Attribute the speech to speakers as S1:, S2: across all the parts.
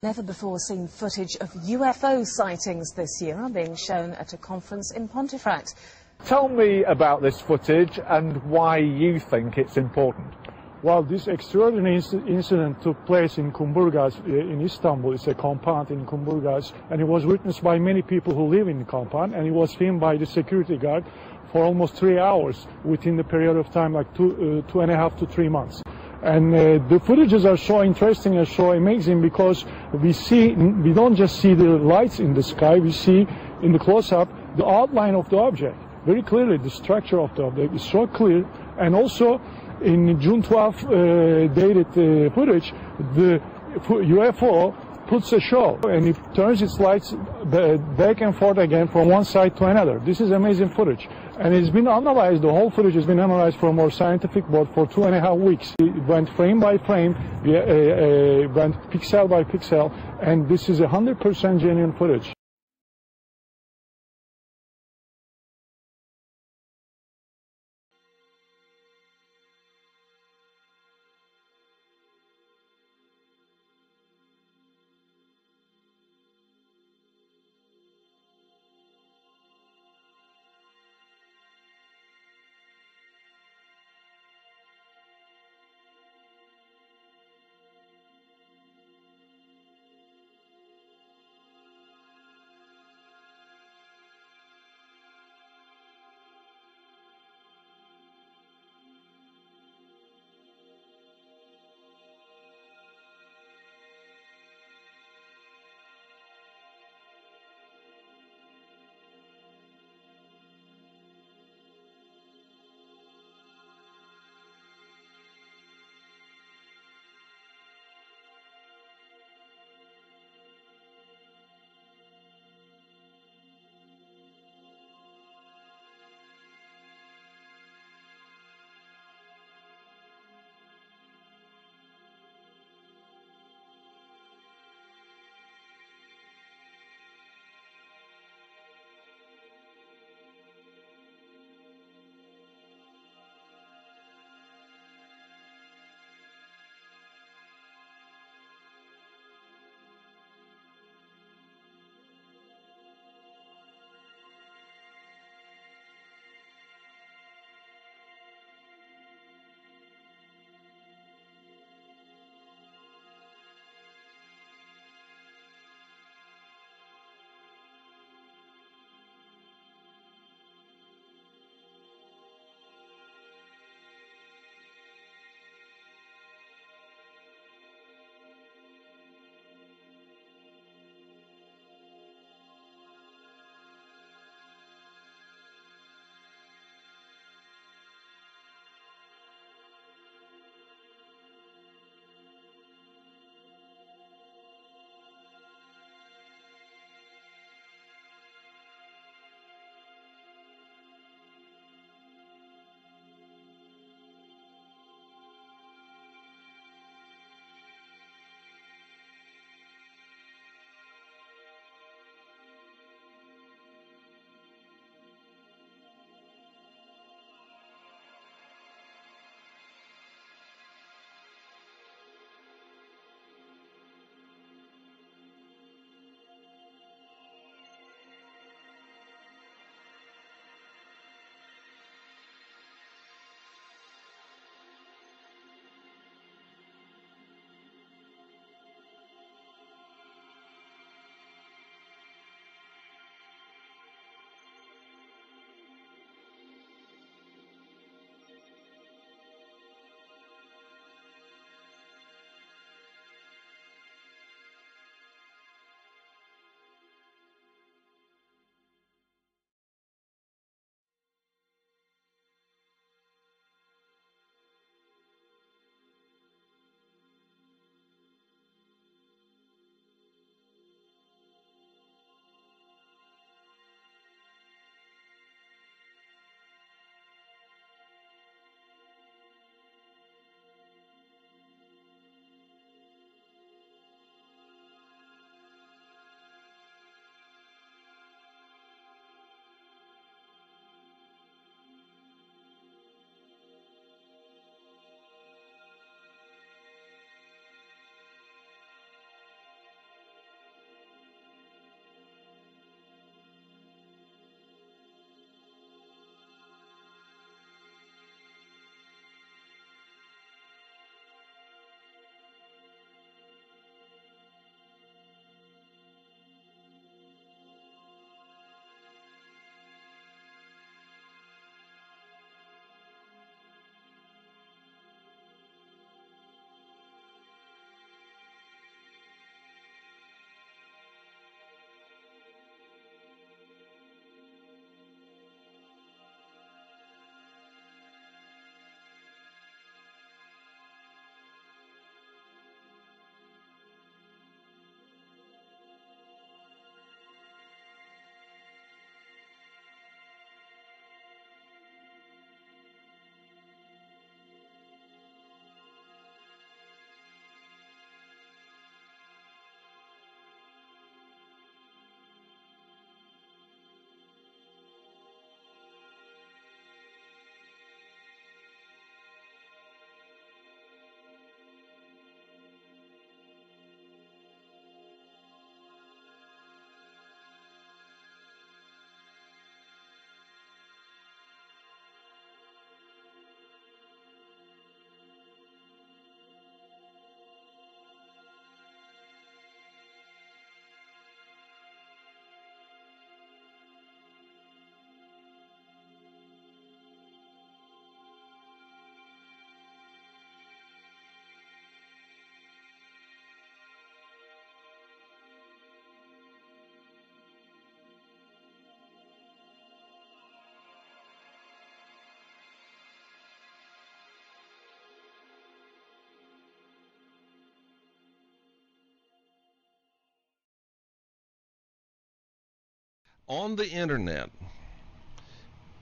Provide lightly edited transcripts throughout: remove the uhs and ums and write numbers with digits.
S1: Never before seen footage of UFO sightings this year are being shown at a conference in Pontefract.
S2: Tell me about this footage and why you think it's important.
S3: Well, this extraordinary incident took place in Kumburgaz in Istanbul. It's a compound in Kumburgaz, and it was witnessed by many people who live in the compound, and it was filmed by the security guard for almost 3 hours within the period of time like 2.5 to 3 months. And the footages are so interesting and so amazing because we don't just see the lights in the sky, we see in the close-up the outline of the object. Very clearly, the structure of the object is so clear. And also, in June 12 dated footage, the UFO puts a show and it turns its lights back and forth again from one side to another. This is amazing footage. And it's been analyzed, the whole footage has been analyzed from our scientific board for 2.5 weeks. It went frame by frame, went pixel by pixel, and this is 100% genuine footage.
S4: On the internet,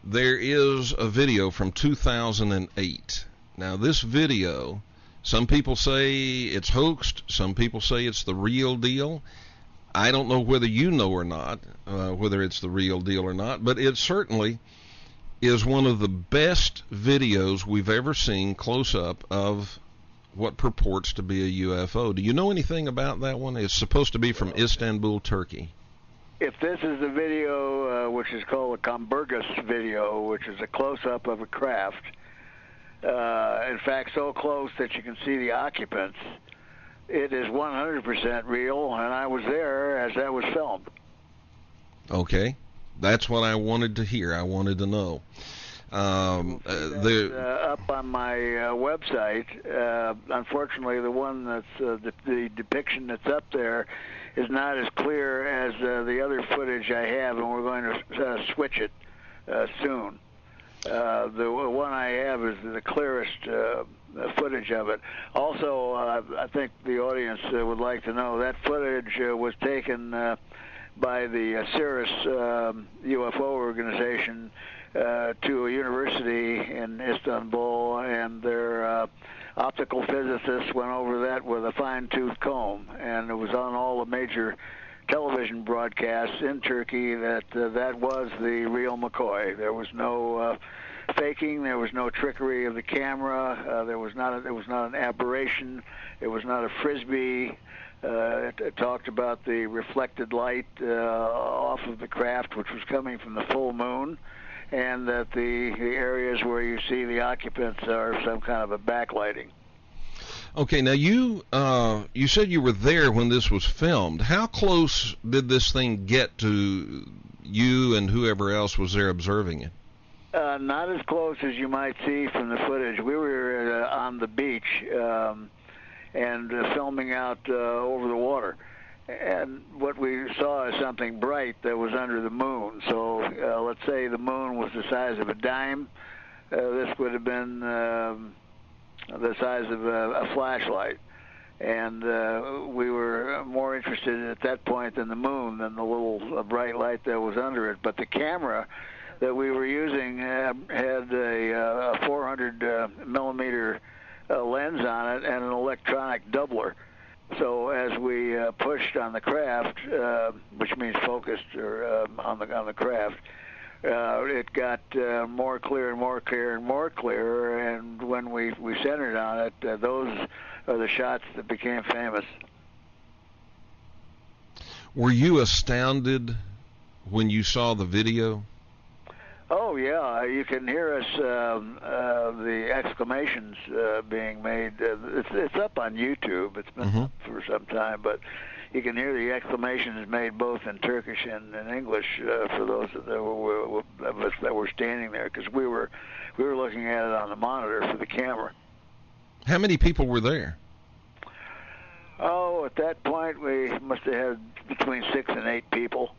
S4: there is a video from 2008. Now, this video, some people say it's hoaxed, some people say it's the real deal. I don't know whether you know or not, whether it's the real deal or not, but it certainly is one of the best videos we've ever seen close up of what purports to be a UFO. Do you know anything about that one? It's supposed to be from Istanbul, Turkey.
S5: If this is a video which is called a Comburgus video, which is a close-up of a craft, in fact so close that you can see the occupants, it is 100% real, and I was there as that was filmed.
S4: Okay, that's what I wanted to hear. I wanted to know.
S5: Up on my website. Unfortunately, the one that's the depiction that's up there is not as clear as the other footage I have, and we're going to switch it soon. The one I have is the clearest footage of it. Also, I think the audience would like to know that footage was taken by the SIRIUS UFO organization to a university in Istanbul, and their optical physicists went over that with a fine-tooth comb, and it was on all the major television broadcasts in Turkey that that was the real McCoy. There was no faking. There was no trickery of the camera. There was not an aberration. It was not a frisbee. It talked about the reflected light off of the craft, which was coming from the full moon, and that the areas where you see the occupants are some kind of a backlighting.
S4: Okay, now you said you were there when this was filmed. How close did this thing get to you and whoever else was there observing it?
S5: Not as close as you might see from the footage. We were on the beach and filming out over the water. And what we saw is something bright that was under the moon. So let's say the moon was the size of a dime. This would have been the size of a flashlight. And we were more interested at that point in the moon than the little bright light that was under it. But the camera that we were using had a 400 millimeter lens on it and an electronic doubler. So as we pushed on the craft, which means focused or on the craft, it got more clear and more clear and more clear. And when we centered on it, those are the shots that became famous.
S4: Were you astounded when you saw the video?
S5: Oh yeah, you can hear us the exclamations being made. It's up on YouTube. It's been up for some time, but you can hear the exclamations made both in Turkish and in English for those of us that were standing there, because we were looking at it on the monitor for the camera.
S4: How many people were there?
S5: Oh, at that point we must have had between 6 and 8 people.